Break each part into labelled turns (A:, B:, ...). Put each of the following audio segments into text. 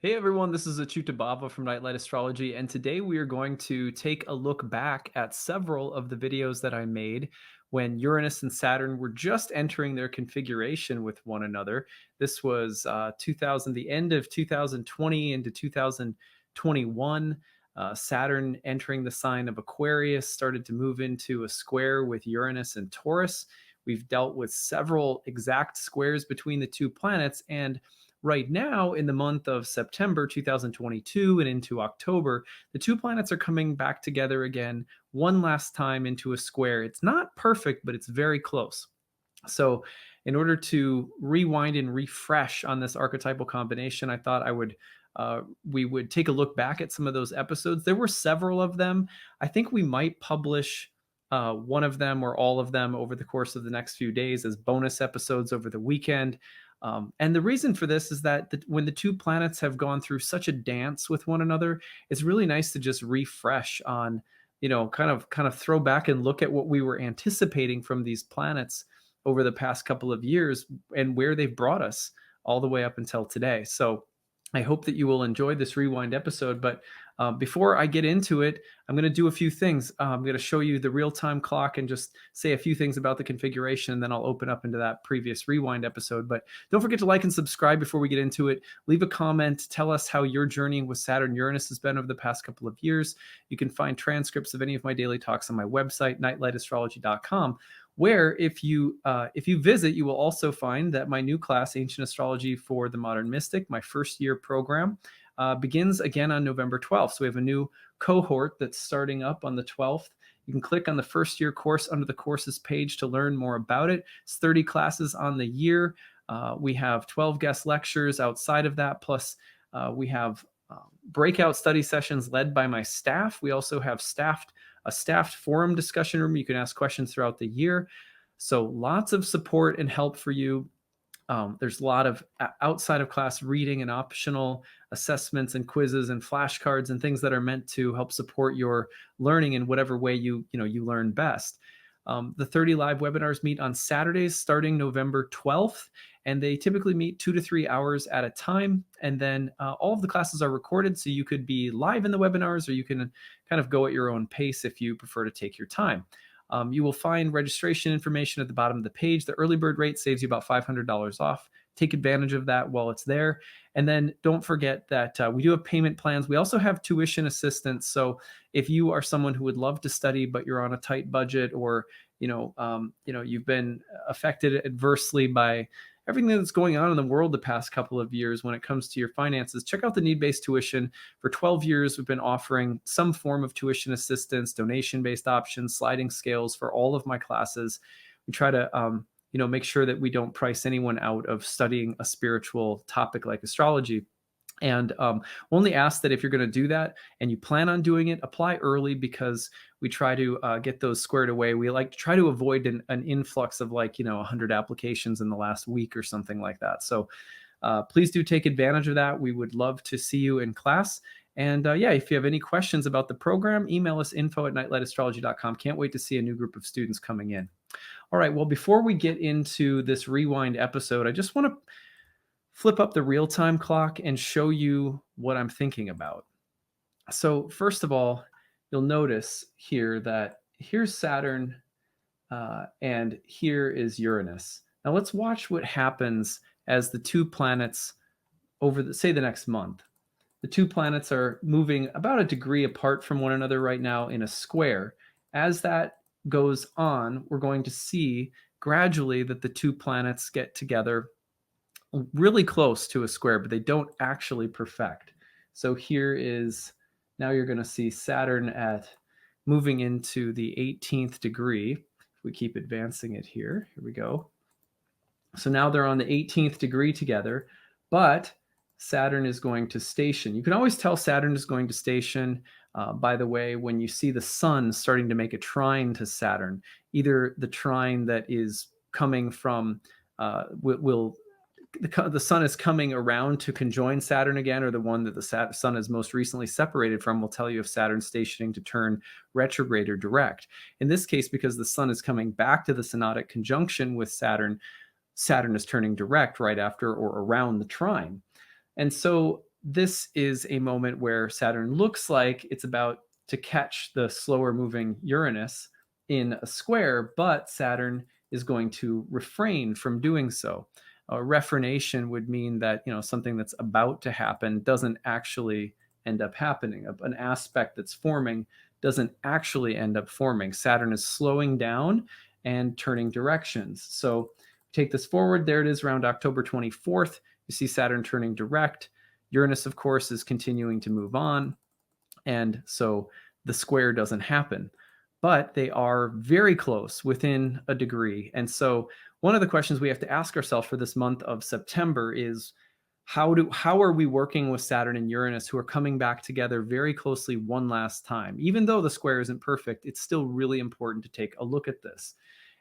A: Hey everyone, this is acyuta-bhava from Nightlight Astrology, and today we are going to take a look back at several of the videos that I made when Uranus and Saturn were just entering their configuration with one another. This was 2000, the end of 2020 into 2021. Saturn entering the sign of Aquarius started to move into a square with Uranus and Taurus. We've dealt with several exact squares between the two planets, and right now, in the month of September 2022 and into October, the two planets are coming back together again one last time into a square. It's not perfect, but it's very close. So, in order to rewind and refresh on this archetypal combination, I thought we would take a look back at some of those episodes. There were several of them. I think we might publish one of them or all of them over the course of the next few days as bonus episodes over the weekend. And the reason for this is that when the two planets have gone through such a dance with one another, it's really nice to just refresh on, kind of throw back and look at what we were anticipating from these planets over the past couple of years and where they've brought us all the way up until today. So I hope that you will enjoy this rewind episode. But before I get into it, I'm going to do a few things. I'm going to show you the real-time clock and just say a few things about the configuration, and then I'll open up into that previous rewind episode. But don't forget to like and subscribe before we get into it. Leave a comment. Tell us how your journey with Saturn Uranus has been over the past couple of years. You can find transcripts of any of my daily talks on my website, nightlightastrology.com, where if you visit, you will also find that my new class, Ancient Astrology for the Modern Mystic, my first year program, begins again on November 12th. So we have a new cohort that's starting up on the 12th. You can click on the first year course under the courses page to learn more about it. It's 30 classes on the year. We have 12 guest lectures outside of that, plus we have breakout study sessions led by my staff. We also have a staffed forum discussion room. You can ask questions throughout the year. So lots of support and help for you. There's a lot of outside of class reading and optional assessments and quizzes and flashcards and things that are meant to help support your learning in whatever way you learn best. The 30 live webinars meet on Saturdays starting November 12th, and they typically meet 2 to 3 hours at a time. And then all of the classes are recorded, so you could be live in the webinars, or you can kind of go at your own pace if you prefer to take your time. You will find registration information at the bottom of the page. The early bird rate saves you about $500 off. Take advantage of that while it's there. And then don't forget that we do have payment plans. We also have tuition assistance. So if you are someone who would love to study, but you're on a tight budget, or you've been affected adversely by everything that's going on in the world the past couple of years when it comes to your finances, check out the need-based tuition. For 12 years, we've been offering some form of tuition assistance, donation-based options, sliding scales for all of my classes. We try to make sure that we don't price anyone out of studying a spiritual topic like astrology. And only ask that if you're going to do that and you plan on doing it, apply early, because we try to get those squared away. We like to try to avoid an influx of 100 applications in the last week or something like that. So please do take advantage of that. We would love to see you in class. And if you have any questions about the program, email us info@nightlightastrology.com. Can't wait to see a new group of students coming in. All right, well, before we get into this rewind episode, I just want to flip up the real-time clock and show you what I'm thinking about. So first of all, you'll notice here that here's Saturn and here is Uranus. Now let's watch what happens as the two planets over the next month. The two planets are moving about a degree apart from one another right now in a square. As that goes on, we're going to see gradually that the two planets get together really close to a square, but they don't actually perfect. So now you're going to see Saturn at moving into the 18th degree. If we keep advancing it here we go. So now they're on the 18th degree together, but Saturn is going to station. You can always tell Saturn is going to station, by the way, when you see the sun starting to make a trine to Saturn. Either the trine that is coming from the sun is coming around to conjoin Saturn again, or the one that the sun is most recently separated from will tell you if Saturn's stationing to turn retrograde or direct. In this case, because the sun is coming back to the synodic conjunction with Saturn, Saturn is turning direct right after or around the trine. And so this is a moment where Saturn looks like it's about to catch the slower moving Uranus in a square, but Saturn is going to refrain from doing so. Refrenation would mean that something that's about to happen doesn't actually end up happening. An aspect that's forming doesn't actually end up forming. Saturn is slowing down and turning directions. So take this forward. There it is around October 24th. You see Saturn turning direct. Uranus, of course, is continuing to move on. And so the square doesn't happen. But they are very close, within a degree. And so one of the questions we have to ask ourselves for this month of September is how are we working with Saturn and Uranus, who are coming back together very closely one last time? Even though the square isn't perfect, it's still really important to take a look at this.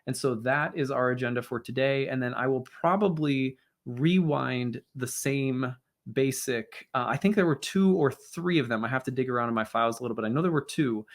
A: And so that is our agenda for today. And then I will probably rewind the same basic. I think there were 2 or 3 of them. I have to dig around in my files a little bit. I know there were 2.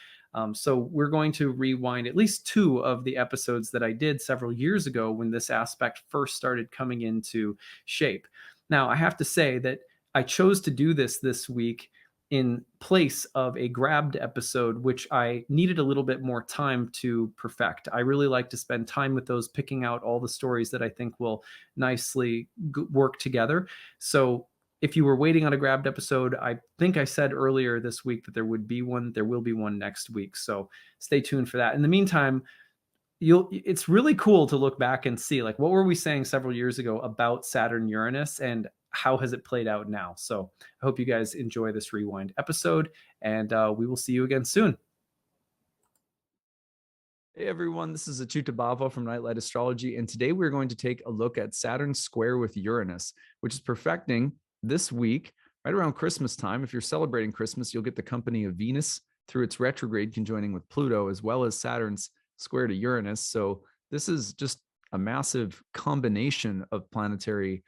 A: So we're going to rewind at least 2 of the episodes that I did several years ago when this aspect first started coming into shape. Now, I have to say that I chose to do this week in place of a grabbed episode, which I needed a little bit more time to perfect. I really like to spend time with those, picking out all the stories that I think will nicely work together. So if you were waiting on a grabbed episode, I think I said earlier this week that there would be one. There will be one next week. So stay tuned for that. In the meantime, it's really cool to look back and see, like, what were we saying several years ago about Saturn Uranus and how has it played out now. So I hope you guys enjoy this rewind episode, and we will see you again soon.
B: Hey everyone, this is acyuta-bhava from Nightlight Astrology, and today we're going to take a look at Saturn square with Uranus, which is perfecting this week, right around Christmas time. If you're celebrating Christmas, you'll get the company of Venus through its retrograde conjoining with Pluto, as well as Saturn's square to Uranus. So this is just a massive combination of planetary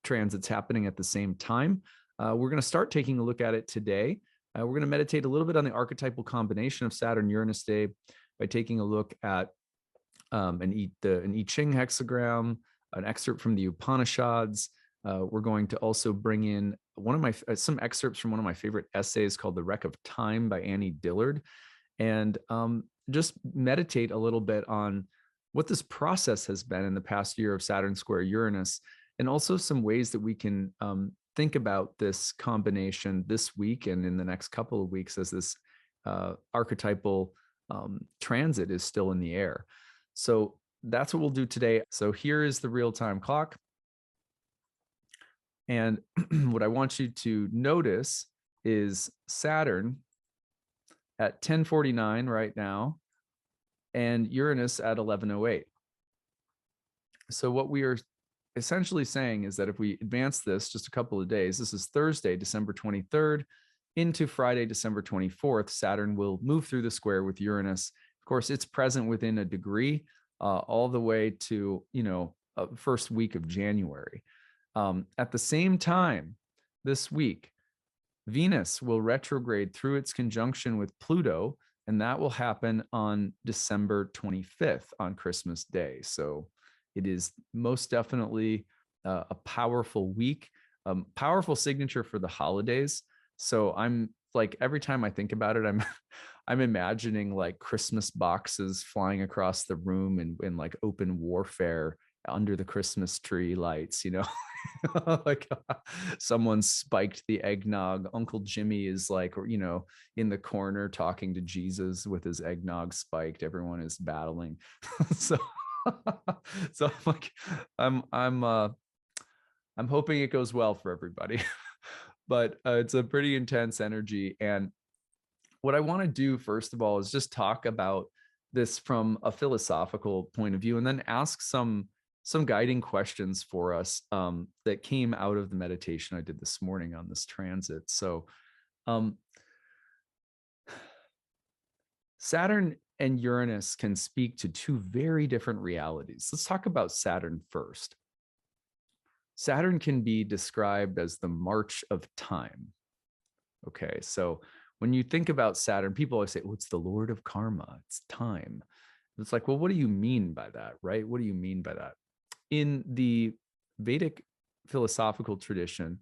B: transits happening at the same time. We're going to start taking a look at it today. We're going to meditate a little bit on the archetypal combination of Saturn-Uranus Day by taking a look at an I Ching hexagram, an excerpt from the Upanishads. We're going to also bring in some excerpts from one of my favorite essays called "The Wreck of Time" by Annie Dillard, and just meditate a little bit on what this process has been in the past year of Saturn square Uranus, and also some ways that we can think about this combination this week and in the next couple of weeks as this archetypal transit is still in the air. So that's what we'll do today. So here is the real-time clock. And what I want you to notice is Saturn at 10:49 right now and Uranus at 11:08. So what we are essentially saying is that if we advance this just a couple of days, this is Thursday, December 23rd, into Friday, December 24th, Saturn will move through the square with Uranus. Of course, it's present within a degree all the way to, first week of January. At the same time, this week, Venus will retrograde through its conjunction with Pluto, and that will happen on December 25th on Christmas Day. So it is most definitely a powerful week, powerful signature for the holidays. So I'm like, every time I think about it, I'm imagining like Christmas boxes flying across the room in like open warfare under the Christmas tree lights, like someone spiked the eggnog. Uncle Jimmy is like, in the corner talking to Jesus with his eggnog spiked. Everyone is battling. So I'm like, I'm hoping it goes well for everybody. But it's a pretty intense energy. And what I want to do, first of all, is just talk about this from a philosophical point of view, and then ask some guiding questions for us that came out of the meditation I did this morning on this transit. So Saturn and Uranus can speak to 2 very different realities. Let's talk about Saturn first. Saturn can be described as the march of time. Okay, so when you think about Saturn, people always say, well, it's the Lord of Karma, it's time. It's like, well, what do you mean by that, right? What do you mean by that? In the Vedic philosophical tradition,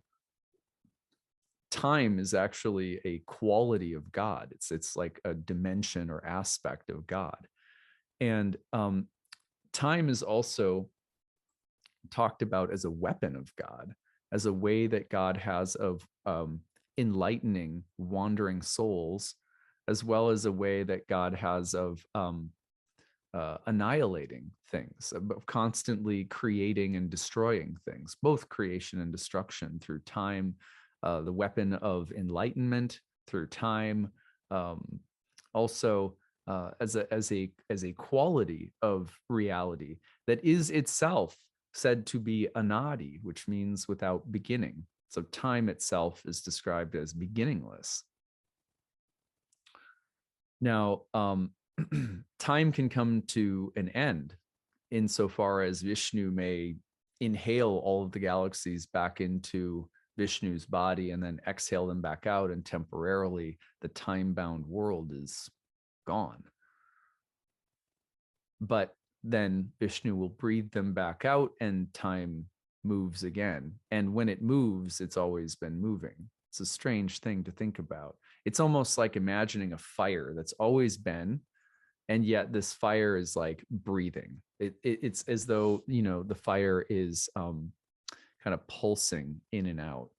B: time is actually a quality of God. It's like a dimension or aspect of God. And time is also talked about as a weapon of God, as a way that God has of enlightening wandering souls, as well as a way that God has of annihilating things, of constantly creating and destroying things, both creation and destruction through time, the weapon of enlightenment through time, also as a quality of reality that is itself said to be anadi, which means without beginning. So time itself is described as beginningless. Now, time can come to an end insofar as Vishnu may inhale all of the galaxies back into Vishnu's body and then exhale them back out, and temporarily the time-bound world is gone. But then Vishnu will breathe them back out and time moves again. And when it moves, it's always been moving. It's a strange thing to think about. It's almost like imagining a fire that's always been, and yet this fire is like breathing. It's as though, you know, the fire is kind of pulsing in and out.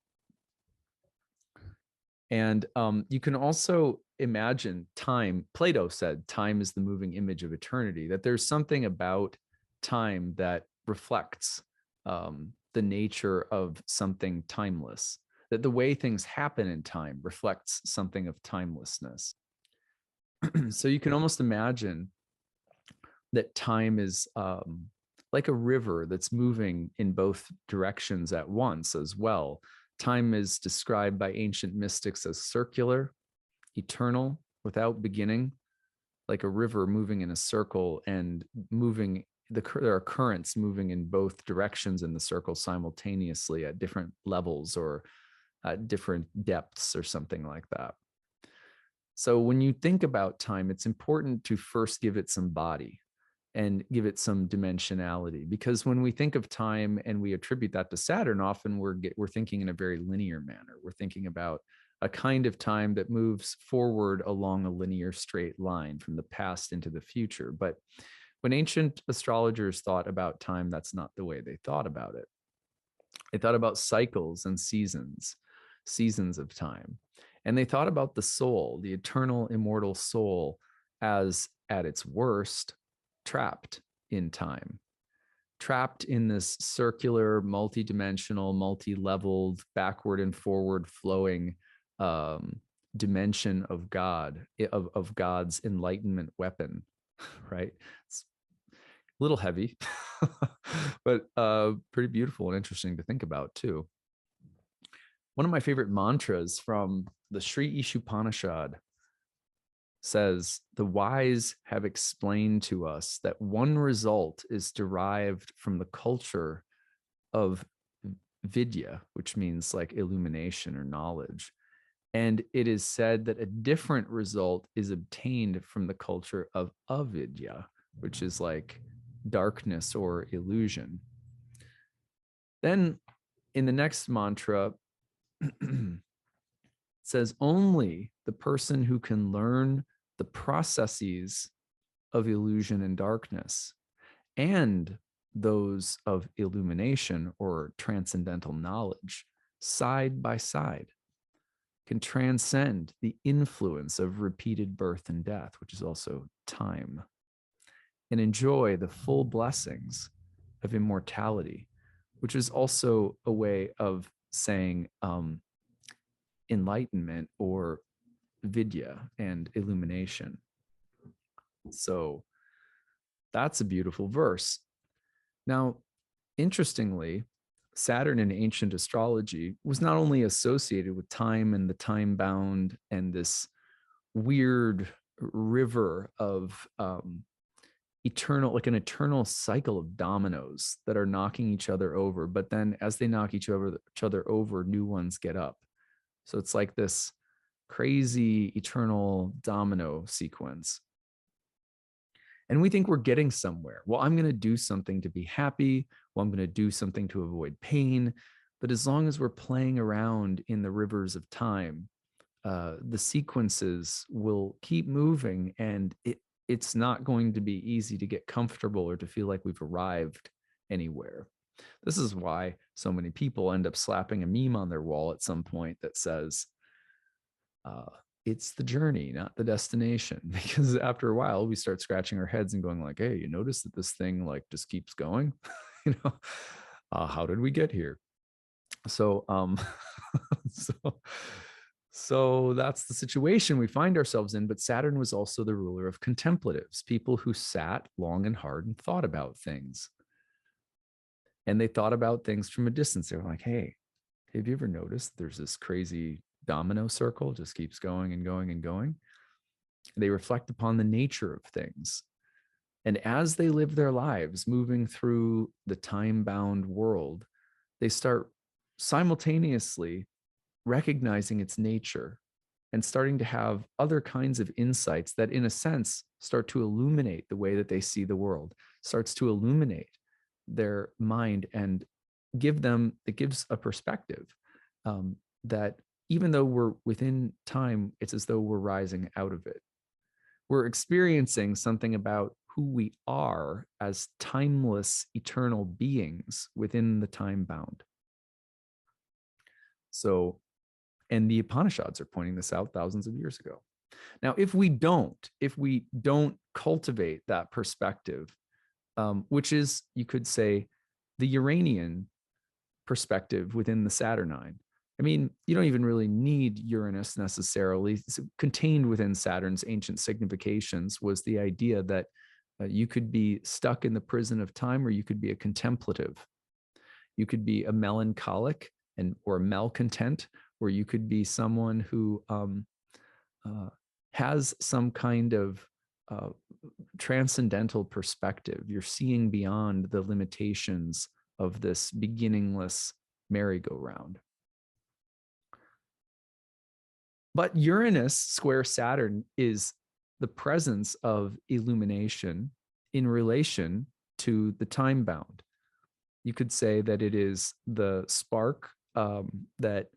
B: And you can also imagine time. Plato said time is the moving image of eternity, that there's something about time that reflects the nature of something timeless, that the way things happen in time reflects something of timelessness. So you can almost imagine that time is like a river that's moving in both directions at once as well. Time is described by ancient mystics as circular, eternal, without beginning, like a river moving in a circle and moving. There are currents moving in both directions in the circle simultaneously at different levels or at different depths or something like that. So when you think about time, it's important to first give it some body and give it some dimensionality, because when we think of time and we attribute that to Saturn, often we're thinking in a very linear manner. We're thinking about a kind of time that moves forward along a linear straight line from the past into the future. But when ancient astrologers thought about time, that's not the way they thought about it. They thought about cycles and seasons of time. And they thought about the soul, the eternal, immortal soul, as at its worst, trapped in time, trapped in this circular, multi-dimensional, multi-leveled, backward and forward flowing dimension of God, of God's enlightenment weapon, right? It's a little heavy, but pretty beautiful and interesting to think about too. One of my favorite mantras from the Sri Ishopanishad says, the wise have explained to us that one result is derived from the culture of vidya, which means like illumination or knowledge. And it is said that a different result is obtained from the culture of avidya, which is like darkness or illusion. Then in the next mantra, says only the person who can learn the processes of illusion and darkness and those of illumination or transcendental knowledge side by side can transcend the influence of repeated birth and death, which is also time, and enjoy the full blessings of immortality, which is also a way of saying enlightenment or vidya and illumination. So that's a beautiful verse. Now, interestingly, Saturn in ancient astrology was not only associated with time and the time bound and this weird river of eternal, like an eternal cycle of dominoes that are knocking each other over, but then as they knock each other over, new ones get up. So it's like this crazy eternal domino sequence. And we think we're getting somewhere. Well, I'm going to do something to be happy. Well, I'm going to do something to avoid pain. But as long as we're playing around in the rivers of time, the sequences will keep moving, and it's not going to be easy to get comfortable or to feel like we've arrived anywhere. This is why so many people end up slapping a meme on their wall at some point that says, it's the journey, not the destination. Because after a while, we start scratching our heads and going like, hey, you notice that this thing like just keeps going? you know, how did we get here? So, so, so that's the situation we find ourselves in. But Saturn was also the ruler of contemplatives, people who sat long and hard and thought about things. And they thought about things from a distance. They were like, hey, have you ever noticed there's this crazy domino circle, just keeps going and going and going? They reflect upon the nature of things. And as they live their lives moving through the time-bound world, they start simultaneously recognizing its nature and starting to have other kinds of insights that, in a sense, start to illuminate the way that they see the world, starts to illuminate their mind and it gives a perspective that even though we're within time, it's as though we're rising out of it. We're experiencing something about who we are as timeless, eternal beings within the time bound. So, and the Upanishads are pointing this out thousands of years ago. Now, if we don't cultivate that perspective, which is, you could say, the Uranian perspective within the Saturnine. I mean, you don't even really need Uranus necessarily. It's contained within Saturn's ancient significations was the idea that you could be stuck in the prison of time, or you could be a contemplative. You could be a melancholic or a malcontent, or you could be someone who has some kind of transcendental perspective. You're seeing beyond the limitations of this beginningless merry-go-round. But Uranus square Saturn is the presence of illumination in relation to the time bound. You could say that it is the spark that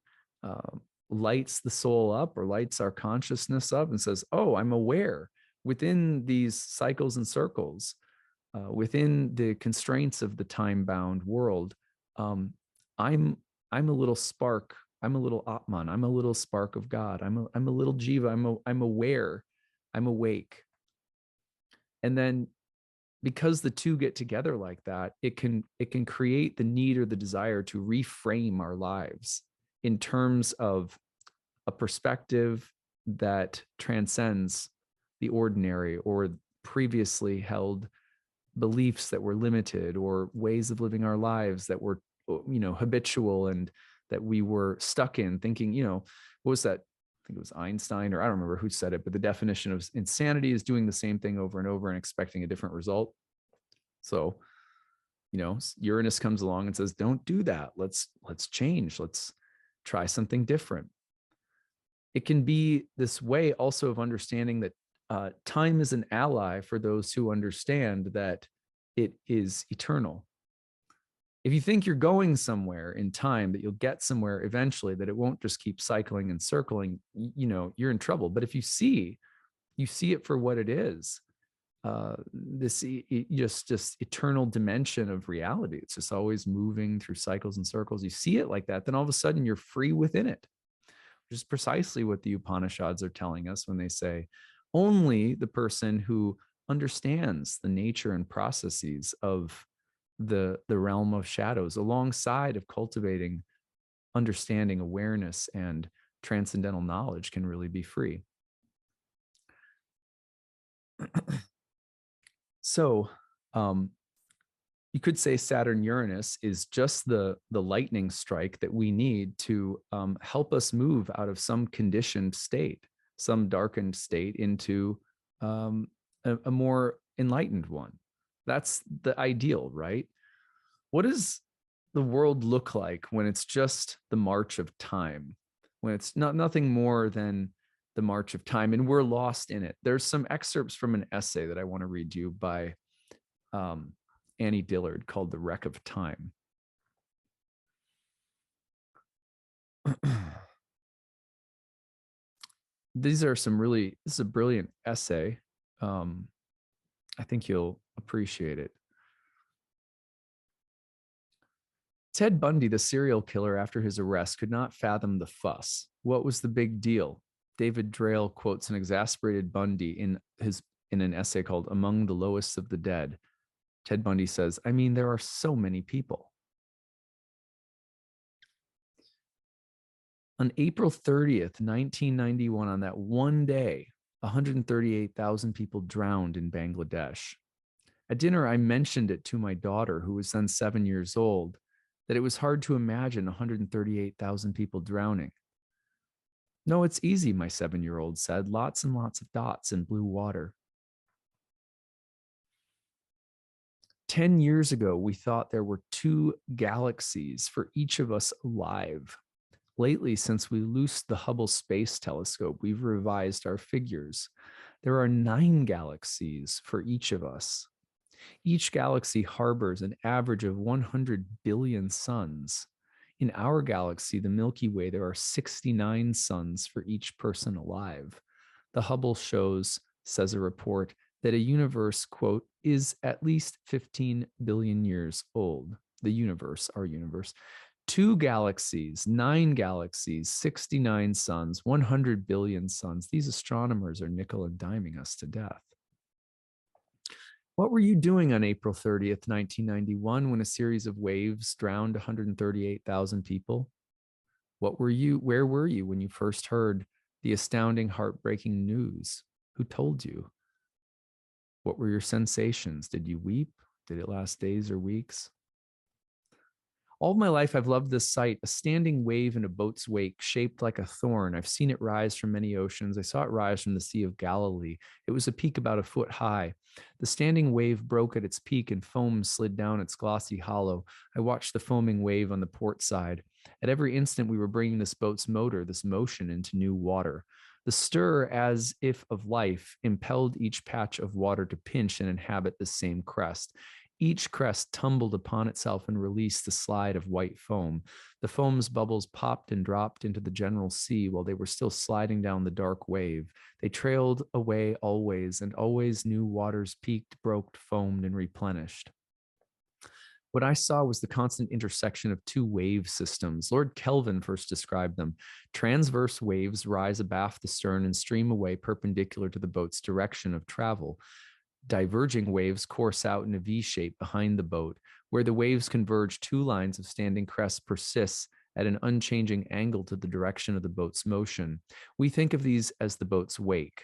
B: lights the soul up, or lights our consciousness up and says, oh, I'm aware within these cycles and circles, within the constraints of the time-bound world. I'm a little spark. I'm a little Atman. I'm a little spark of God. I'm a little Jiva. I'm aware. I'm awake. And then, because the two get together like that, it can create the need or the desire to reframe our lives in terms of a perspective that transcends the ordinary, or previously held beliefs that were limited, or ways of living our lives that were, habitual, and that we were stuck in thinking, what was that? I think it was Einstein, or I don't remember who said it, but the definition of insanity is doing the same thing over and over and expecting a different result. So, Uranus comes along and says, don't do that. Let's change. Let's try something different. It can be this way also of understanding that time is an ally for those who understand that it is eternal. If you think you're going somewhere in time, that you'll get somewhere eventually, that it won't just keep cycling and circling, you're in trouble. But if you see it for what it is, this just eternal dimension of reality. It's just always moving through cycles and circles. You see it like that, then all of a sudden you're free within it, which is precisely what the Upanishads are telling us when they say only the person who understands the nature and processes of the realm of shadows, alongside of cultivating understanding, awareness, and transcendental knowledge, can really be free. So you could say Saturn Uranus is just the lightning strike that we need to help us move out of some conditioned state, some darkened state, into a more enlightened one. That's the ideal, right? What does the world look like when it's just the march of time, when it's nothing more than the march of time and we're lost in it? There's some excerpts from an essay that I want to read you by Annie Dillard, called The Wreck of Time. These are some really, this is a brilliant essay. I think you'll appreciate it. Ted Bundy, the serial killer after his arrest, could not fathom the fuss. What was the big deal? David Drayle quotes an exasperated Bundy in an essay called Among the Lowest of the Dead. Ted Bundy says, I mean, there are so many people. On April 30th, 1991, on that one day, 138,000 people drowned in Bangladesh. At dinner, I mentioned it to my daughter, who was then 7 years old, that it was hard to imagine 138,000 people drowning. No, it's easy, my 7-year-old said. Lots and lots of dots in blue water. 10 years ago, we thought there were 2 galaxies for each of us alive. Lately, since we loosed the Hubble Space Telescope, we've revised our figures. There are 9 galaxies for each of us. Each galaxy harbors an average of 100 billion suns. In our galaxy, the Milky Way, there are 69 suns for each person alive. The Hubble shows, says a report, that a universe, quote, is at least 15 billion years old. The universe, our universe. 2 galaxies, 9 galaxies, 69 suns, 100 billion suns. These astronomers are nickel and diming us to death. What were you doing on April 30th, 1991, when a series of waves drowned 138,000 people? Where were you when you first heard the astounding, heartbreaking news? Who told you? What were your sensations? Did you weep? Did it last days or weeks? All my life, I've loved this sight, a standing wave in a boat's wake shaped like a thorn. I've seen it rise from many oceans. I saw it rise from the Sea of Galilee. It was a peak about a foot high. The standing wave broke at its peak and foam slid down its glossy hollow. I watched the foaming wave on the port side. At every instant, we were bringing this boat's motor, this motion, into new water. The stir, as if of life, impelled each patch of water to pinch and inhabit the same crest. Each crest tumbled upon itself and released the slide of white foam. The foam's bubbles popped and dropped into the general sea while they were still sliding down the dark wave. They trailed away always, and always new waters peaked, broke, foamed, and replenished. What I saw was the constant intersection of 2 wave systems. Lord Kelvin first described them. Transverse waves rise abaft the stern and stream away perpendicular to the boat's direction of travel. Diverging waves course out in a V shape behind the boat. Where the waves converge, 2 lines of standing crests persists at an unchanging angle to the direction of the boat's motion. We think of these as the boat's wake.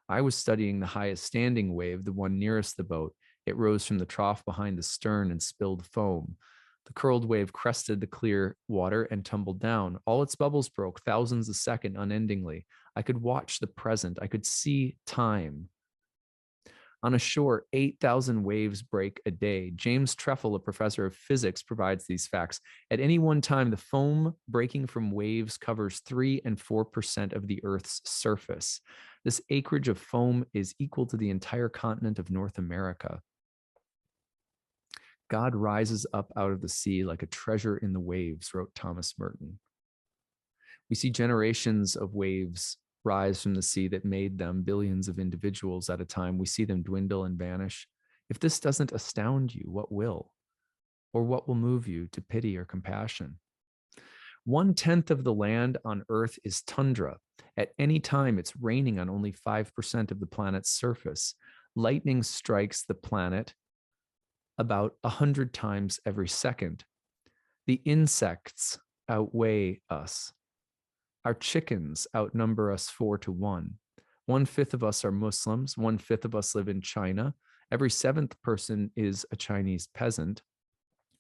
B: I was studying the highest standing wave, the one nearest the boat. It rose from the trough behind the stern and spilled foam. The curled wave crested the clear water and tumbled down. All its bubbles broke, thousands a second, unendingly. I could watch the present. I could see time. On a shore, 8,000 waves break a day. James Trefle, a professor of physics, provides these facts. At any one time, the foam breaking from waves covers 3 and 4% of the Earth's surface. This acreage of foam is equal to the entire continent of North America. God rises up out of the sea like a treasure in the waves, wrote Thomas Merton. We see generations of waves rise from the sea that made them, billions of individuals at a time. We see them dwindle and vanish. If this doesn't astound you, what will? Or what will move you to pity or compassion? 1/10 of the land on Earth is tundra. At any time, it's raining on only 5% of the planet's surface. Lightning strikes the planet about 100 times every second. The insects outweigh us. Our chickens outnumber us 4-1. 1/5 of us are Muslims. 1/5 of us live in China. Every 7th person is a Chinese peasant.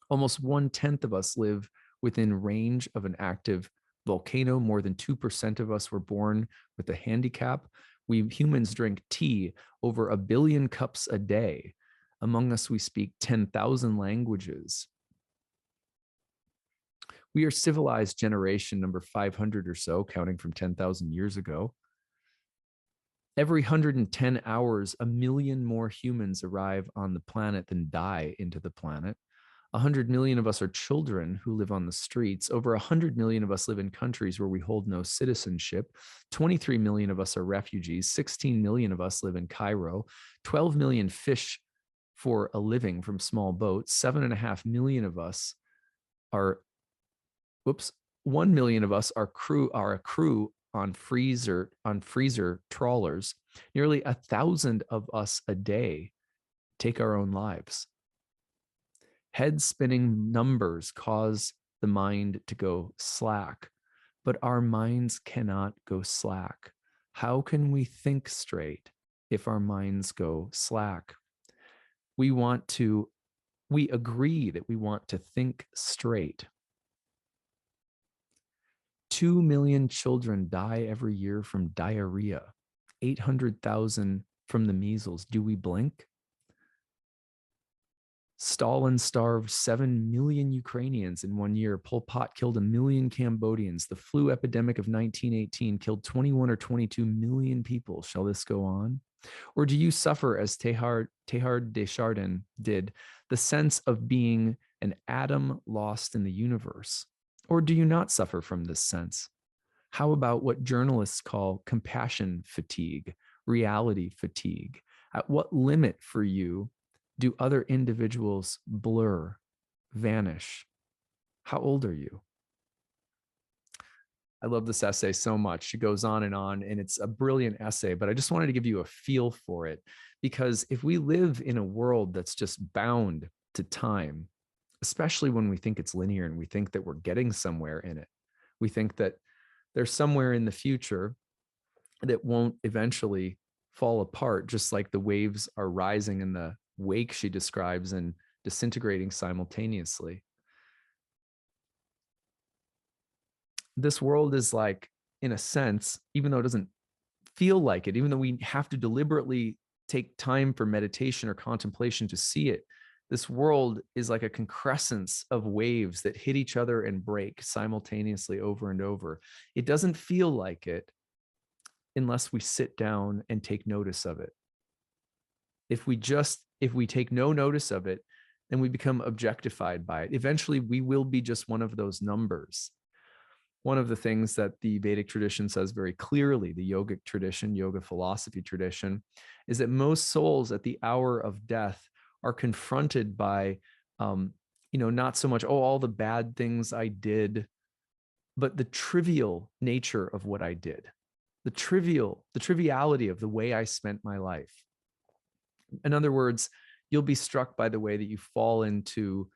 B: Almost 1/10 of us live within range of an active volcano. More than 2% of us were born with a handicap. We humans drink tea over 1 billion cups a day. Among us, we speak 10,000 languages. We are civilized generation number 500 or so, counting from 10,000 years ago. Every 110 hours, 1 million more humans arrive on the planet than die into the planet. 100 million of us are children who live on the streets. Over 100 million of us live in countries where we hold no citizenship. 23 million of us are refugees. 16 million of us live in Cairo. 12 million fish for a living from small boats. 7.5 million of us are, 1 million of us are a crew on freezer trawlers. Nearly 1,000 of us a day take our own lives. Head spinning numbers cause the mind to go slack, but our minds cannot go slack. How can we think straight if our minds go slack? We agree that we want to think straight. 2 million children die every year from diarrhea, 800,000 from the measles. Do we blink? Stalin starved 7 million Ukrainians in 1 year. Pol Pot killed 1 million Cambodians. The flu epidemic of 1918 killed 21 or 22 million people. Shall this go on? Or do you suffer, as Teilhard de Chardin did, the sense of being an atom lost in the universe? Or do you not suffer from this sense? How about what journalists call compassion fatigue, reality fatigue? At what limit for you do other individuals blur, vanish? How old are you? I love this essay so much. She goes on, and it's a brilliant essay, but I just wanted to give you a feel for it, because if we live in a world that's just bound to time, especially when we think it's linear and we think that we're getting somewhere in it, we think that there's somewhere in the future that won't eventually fall apart, just like the waves are rising in the wake she describes and disintegrating simultaneously. This world is like, in a sense, even though it doesn't feel like it, even though we have to deliberately take time for meditation or contemplation to see it, this world is like a concrescence of waves that hit each other and break simultaneously over and over. It doesn't feel like it unless we sit down and take notice of it. If we take no notice of it, then we become objectified by it. Eventually, we will be just one of those numbers. One of the things that the Vedic tradition says very clearly, the yogic tradition, yoga philosophy tradition, is that most souls at the hour of death are confronted by, not so much, all the bad things I did, but the trivial nature of what I did, the triviality of the way I spent my life. In other words, you'll be struck by the way that you fall into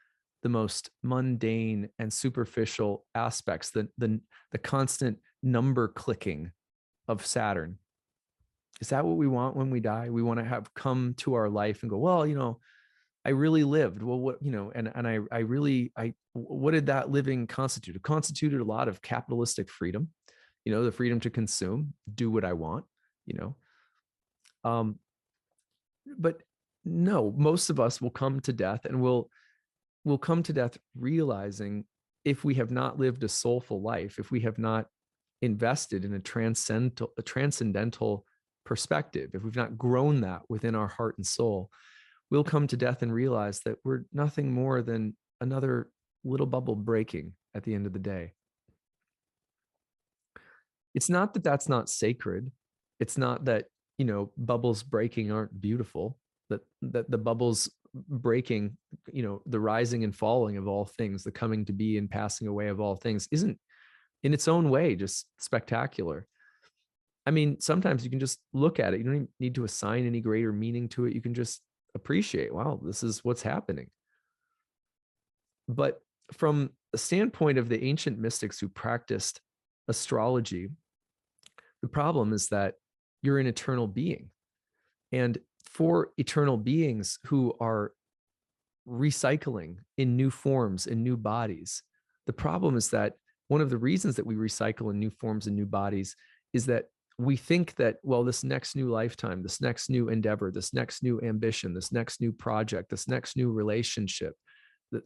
B: the most mundane and superficial aspects, the constant number clicking of Saturn. Is that what we want when we die? We want to have come to our life and go, well, I really lived. Well, what, what did that living constitute? It constituted a lot of capitalistic freedom, the freedom to consume, do what I want, but no, most of us will come to death, and we'll come to death realizing, if we have not lived a soulful life, if we have not invested in a transcendental perspective, if we've not grown that within our heart and soul, we'll come to death and realize that we're nothing more than another little bubble breaking at the end of the day. It's not that that's not sacred. It's not that, bubbles breaking aren't beautiful, that the bubbles breaking, the rising and falling of all things, the coming to be and passing away of all things, isn't in its own way just spectacular. I mean, sometimes you can just look at it. You don't even need to assign any greater meaning to it. You can just appreciate, wow, this is what's happening. But from the standpoint of the ancient mystics who practiced astrology, the problem is that you're an eternal being. And for eternal beings who are recycling in new forms and new bodies, the problem is that one of the reasons that we recycle in new forms and new bodies is that we think that, well, this next new lifetime, this next new endeavor, this next new ambition, this next new project, this next new relationship,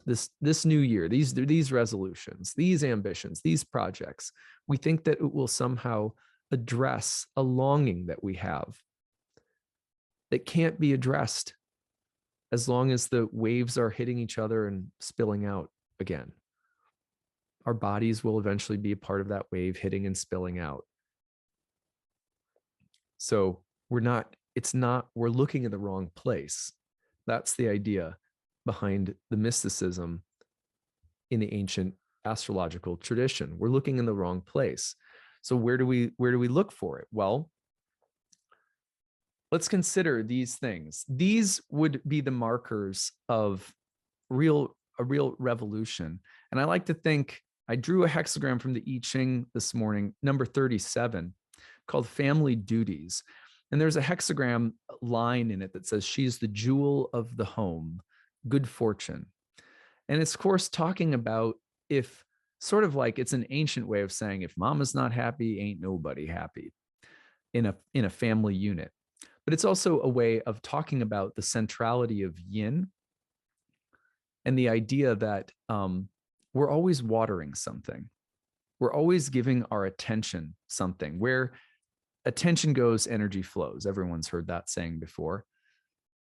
B: this new year, these resolutions, these ambitions, these projects, we think that it will somehow address a longing that we have that can't be addressed as long as the waves are hitting each other and spilling out again. Our bodies will eventually be a part of that wave hitting and spilling out. So we're looking in the wrong place. That's the idea behind the mysticism in the ancient astrological tradition. We're looking in the wrong place. So where do we look for it? Well, let's consider these things. These would be the markers of a real revolution. And I like to think, I drew a hexagram from the I Ching this morning, number 37, called family duties. And there's a hexagram line in it that says, she's the jewel of the home, good fortune. And it's, of course, talking about, if sort of like, it's an ancient way of saying, if mama's not happy, ain't nobody happy in a family unit. But it's also a way of talking about the centrality of yin and the idea that we're always watering something. We're always giving our attention something. Where attention goes, energy flows. Everyone's heard that saying before.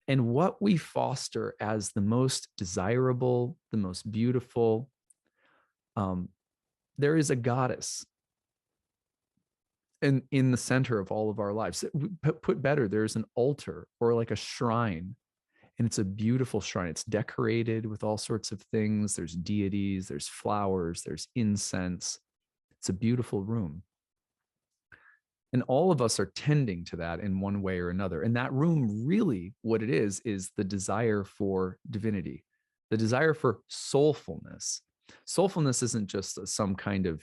B: And what we foster as the most desirable, the most beautiful, there is a goddess in the center of all of our lives. Put better, there's an altar or like a shrine, and it's a beautiful shrine. It's decorated with all sorts of things. There's deities, there's flowers, there's incense. It's a beautiful room. And all of us are tending to that in one way or another. And that room, really, what it is the desire for divinity, the desire for soulfulness. Soulfulness isn't just some kind of,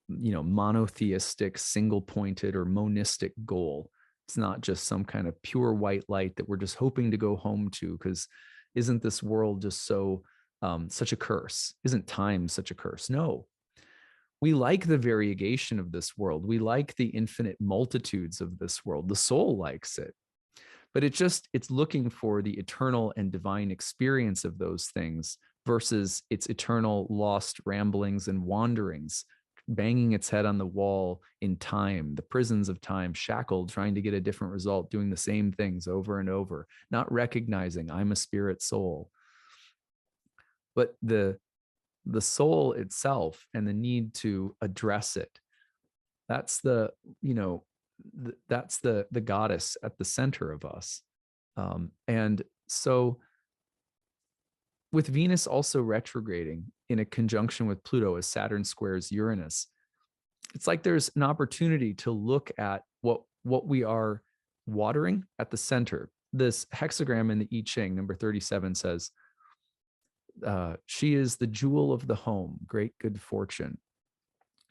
B: monotheistic, single-pointed, or monistic goal. It's not just some kind of pure white light that we're just hoping to go home to, because isn't this world just so such a curse? Isn't time such a curse? No. We like the variegation of this world. We like the infinite multitudes of this world. The soul likes it. But it's looking for the eternal and divine experience of those things versus its eternal lost ramblings and wanderings, banging its head on the wall in time, the prisons of time, shackled, trying to get a different result, doing the same things over and over, not recognizing I'm a spirit soul. But the soul itself and the need to address it, that's the goddess at the center of us. And so with Venus also retrograding in a conjunction with Pluto as Saturn squares Uranus, it's like there's an opportunity to look at what we are watering at the center. This hexagram in the I Ching, number 37, says, she is the jewel of the home, great good fortune.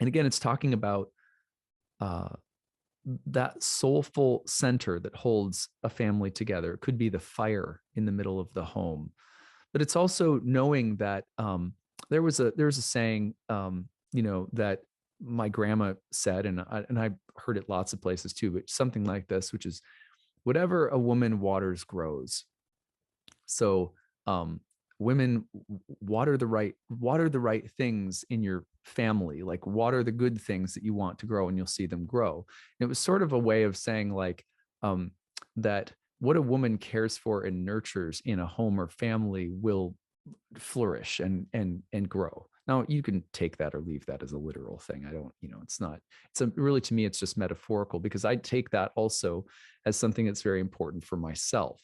B: And again, it's talking about that soulful center that holds a family together. It could be the fire in the middle of the home, but it's also knowing that there was a saying, that my grandma said, and I heard it lots of places too, but something like this, which is, whatever a woman waters grows. So women, water the right things in your family, like water the good things that you want to grow, and you'll see them grow. And it was sort of a way of saying, like, that what a woman cares for and nurtures in a home or family will flourish and grow. Now, you can take that or leave that as a literal thing. I don't, really, to me, it's just metaphorical, because I take that also as something that's very important for myself.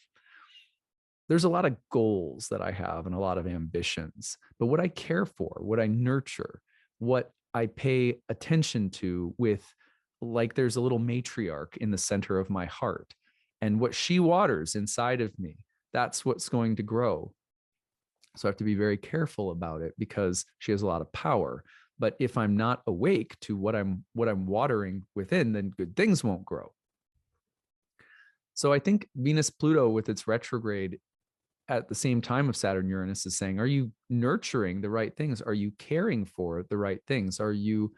B: There's a lot of goals that I have and a lot of ambitions, but what I care for, what I nurture, what I pay attention to with, like, there's a little matriarch in the center of my heart, and what she waters inside of me, that's what's going to grow. So I have to be very careful about it, because she has a lot of power. But if I'm not awake to what I'm watering within, then good things won't grow. So I think Venus Pluto, with its retrograde at the same time of Saturn Uranus, is saying, are you nurturing the right things? Are you caring for the right things? Are you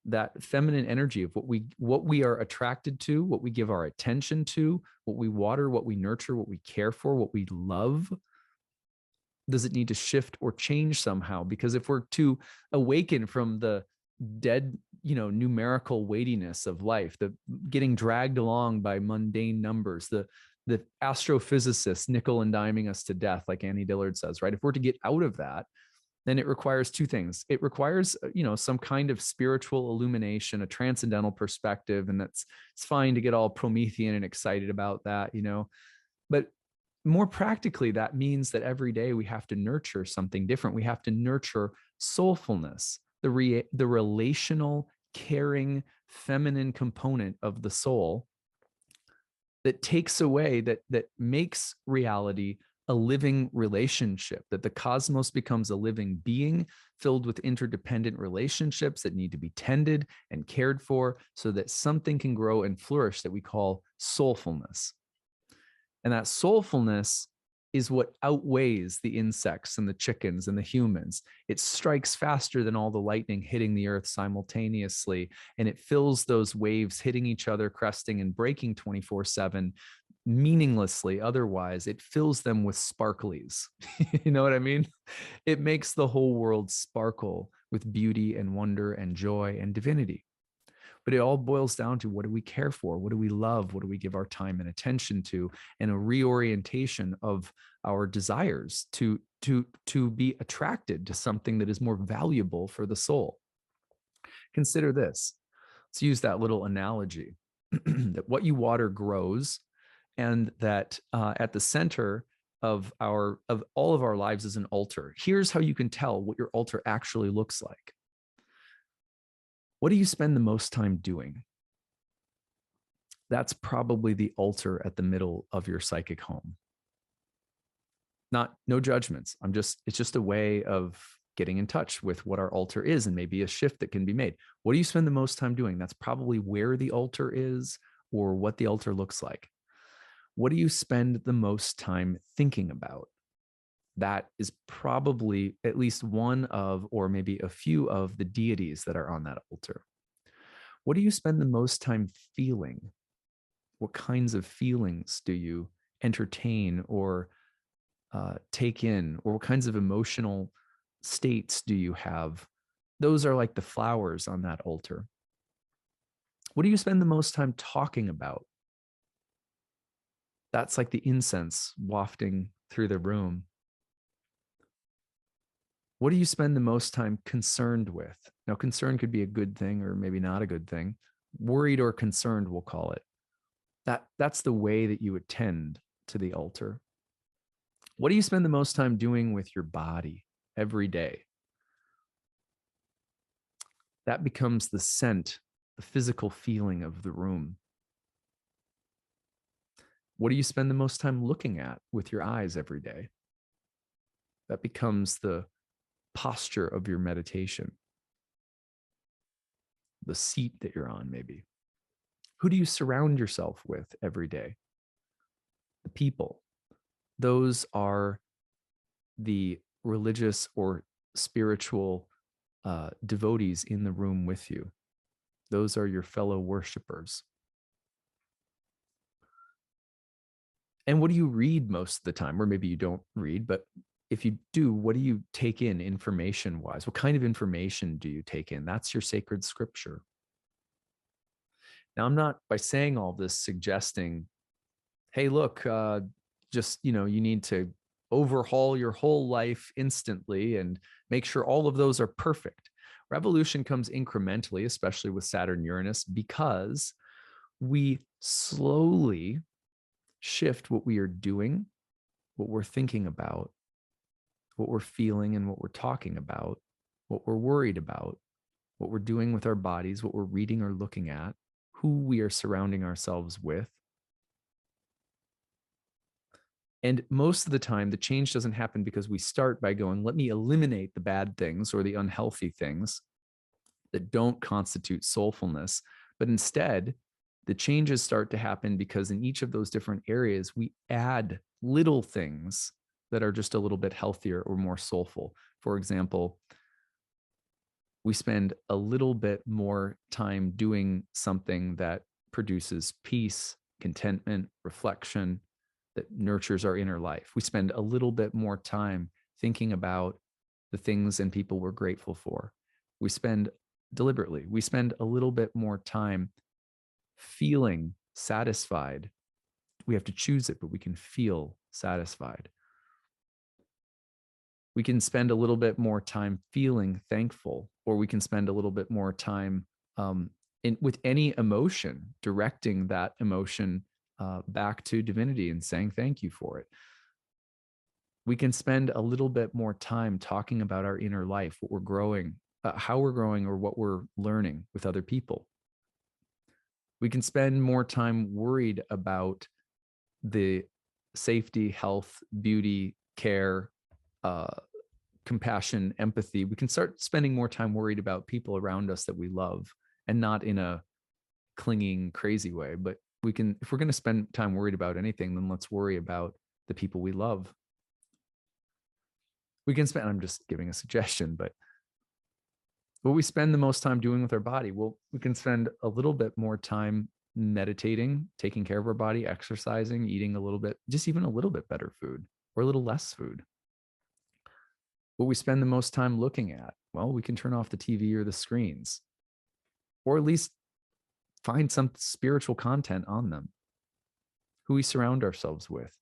B: that feminine energy of what we are attracted to, what we give our attention to, what we water, what we nurture, what we care for, what we love? Does it need to shift or change somehow? Because if we're to awaken from the dead, numerical weightiness of life, the getting dragged along by mundane numbers, the the astrophysicists nickel and diming us to death, like Annie Dillard says, right? If we're to get out of that, then it requires two things. It requires, some kind of spiritual illumination, a transcendental perspective, and it's fine to get all Promethean and excited about that, but more practically, that means that every day we have to nurture something different. We have to nurture soulfulness, the relational, caring, feminine component of the soul that takes away, that makes reality a living relationship, that the cosmos becomes a living being filled with interdependent relationships that need to be tended and cared for so that something can grow and flourish that we call soulfulness. And that soulfulness is what outweighs the insects and the chickens and the humans. It strikes faster than all the lightning hitting the earth simultaneously. And it fills those waves hitting each other, cresting and breaking 24/7 meaninglessly. Otherwise, it fills them with sparklies. You know what I mean? It makes the whole world sparkle with beauty and wonder and joy and divinity. But it all boils down to, what do we care for? What do we love? What do we give our time and attention to? And a reorientation of our desires to be attracted to something that is more valuable for the soul. Consider this. Let's use that little analogy that what you water grows, and that at the center of all of our lives is an altar. Here's how you can tell what your altar actually looks like. What do you spend the most time doing? That's probably the altar at the middle of your psychic home. No judgments. It's just a way of getting in touch with what our altar is, and maybe a shift that can be made. What do you spend the most time doing? That's probably where the altar is or what the altar looks like. What do you spend the most time thinking about? That is probably at least one of, or maybe a few of, the deities that are on that altar. What do you spend the most time feeling? What kinds of feelings do you entertain or take in? Or what kinds of emotional states do you have? Those are like the flowers on that altar. What do you spend the most time talking about? That's like the incense wafting through the room. What do you spend the most time concerned with? Now, concern could be a good thing or maybe not a good thing. Worried or concerned, we'll call it. That's the way that you attend to the altar. What do you spend the most time doing with your body every day? That becomes the scent, the physical feeling of the room. What do you spend the most time looking at with your eyes every day? That becomes the posture of your meditation, the seat that you're on, maybe. Who do you surround yourself with every day? The people. Those are the religious or spiritual devotees in the room with you. Those are your fellow worshipers. And what do you read most of the time? Or maybe you don't read, but if you do, what do you take in information wise? What kind of information do you take in? That's your sacred scripture. Now, I'm not, by saying all this, suggesting, hey, look, you need to overhaul your whole life instantly and make sure all of those are perfect. Revolution comes incrementally, especially with Saturn Uranus, because we slowly shift what we are doing, what we're thinking about, what we're feeling, and what we're talking about, what we're worried about, what we're doing with our bodies, what we're reading or looking at, who we are surrounding ourselves with. And most of the time, the change doesn't happen because we start by going, let me eliminate the bad things or the unhealthy things that don't constitute soulfulness. But instead, the changes start to happen because in each of those different areas, we add little things that are just a little bit healthier or more soulful. For example, we spend a little bit more time doing something that produces peace, contentment, reflection, that nurtures our inner life. We spend a little bit more time thinking about the things and people we're grateful for. We spend a little bit more time feeling satisfied We have to choose it, but we can feel satisfied. We can spend a little bit more time feeling thankful, or we can spend a little bit more time with any emotion, directing that emotion back to divinity and saying thank you for it. We can spend a little bit more time talking about our inner life, what we're growing, how we're growing, or what we're learning with other people. We can spend more time worried about the safety, health, beauty, care, compassion, empathy. We can start spending more time worried about people around us that we love, and not in a clinging, crazy way. But we can, if we're going to spend time worried about anything, then let's worry about the people we love. We can spend, I'm just giving a suggestion, but what we spend the most time doing with our body, well, we can spend a little bit more time meditating, taking care of our body, exercising, eating a little bit, just even a little bit better food, or a little less food. What we spend the most time looking at, well, we can turn off the TV or the screens, or at least find some spiritual content on them. Who we surround ourselves with,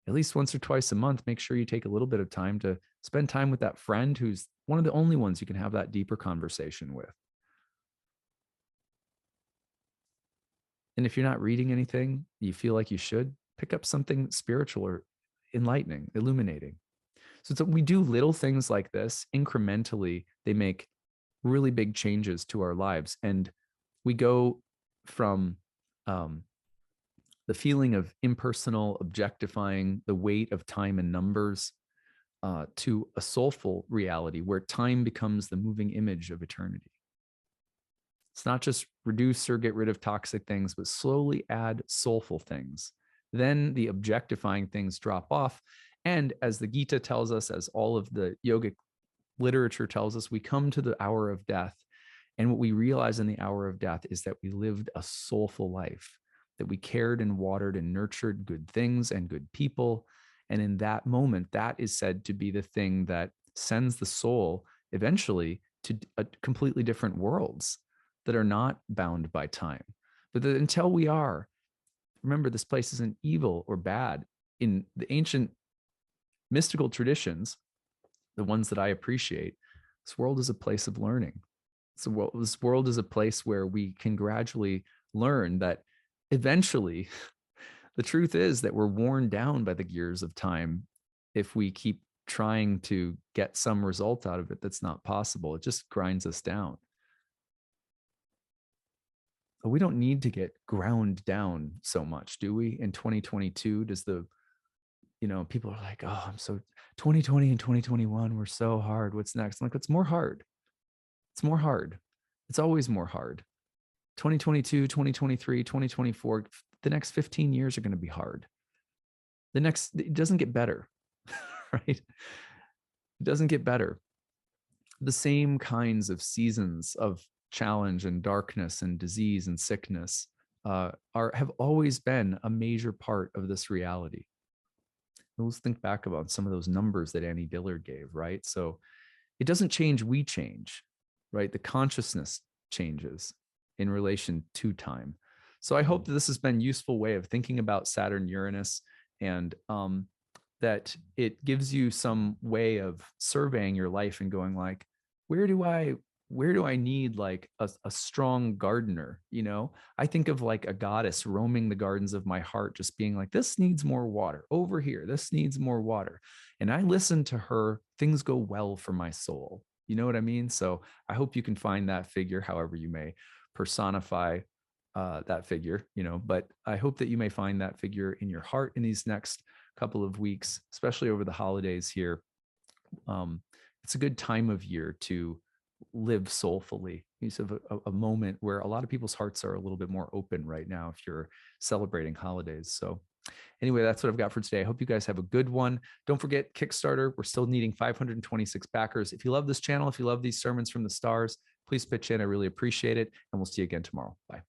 B: at least once or twice a month, make sure you take a little bit of time to spend time with that friend who's one of the only ones you can have that deeper conversation with. And if you're not reading anything, you feel like you should, pick up something spiritual or enlightening, illuminating. So we do little things like this incrementally. They make really big changes to our lives. And we go from the feeling of impersonal, objectifying, the weight of time and numbers, to a soulful reality where time becomes the moving image of eternity. It's not just reduce or get rid of toxic things, but slowly add soulful things. Then the objectifying things drop off. And as the Gita tells us, as all of the yogic literature tells us, we come to the hour of death. And what we realize in the hour of death is that we lived a soulful life, that we cared and watered and nurtured good things and good people. And in that moment, that is said to be the thing that sends the soul eventually to completely different worlds that are not bound by time. But that until we are, remember, this place isn't evil or bad. In the ancient mystical traditions, the ones that I appreciate, this world is a place of learning. So this world is a place where we can gradually learn that eventually the truth is that we're worn down by the gears of time if we keep trying to get some result out of it that's not possible. It just grinds us down. But we don't need to get ground down so much, do we? In 2022, does the, people are like, oh, I'm so 2020 and 2021 were so hard. What's next? I'm like, it's more hard. It's more hard. It's always more hard. 2022, 2023, 2024, the next 15 years are going to be hard. It doesn't get better, right? It doesn't get better. The same kinds of seasons of challenge and darkness and disease and sickness have always been a major part of this reality. Let's think back about some of those numbers that Annie Dillard gave, right? So it doesn't change, we change, right? The consciousness changes in relation to time. So I hope that this has been a useful way of thinking about Saturn, Uranus, and that it gives you some way of surveying your life and going like, where do I need like a strong gardener? I think of like a goddess roaming the gardens of my heart, just being like, this needs more water over here. This needs more water. And I listen to her, things go well for my soul. You know what I mean? So I hope you can find that figure, however you may personify that figure, but I hope that you may find that figure in your heart in these next couple of weeks, especially over the holidays here. It's a good time of year to live soulfully. It's a moment where a lot of people's hearts are a little bit more open right now if you're celebrating holidays. So anyway, that's what I've got for today. I hope you guys have a good one. Don't forget Kickstarter. We're still needing 526 backers. If you love this channel, if you love these sermons from the stars, please pitch in. I really appreciate it. And we'll see you again tomorrow. Bye.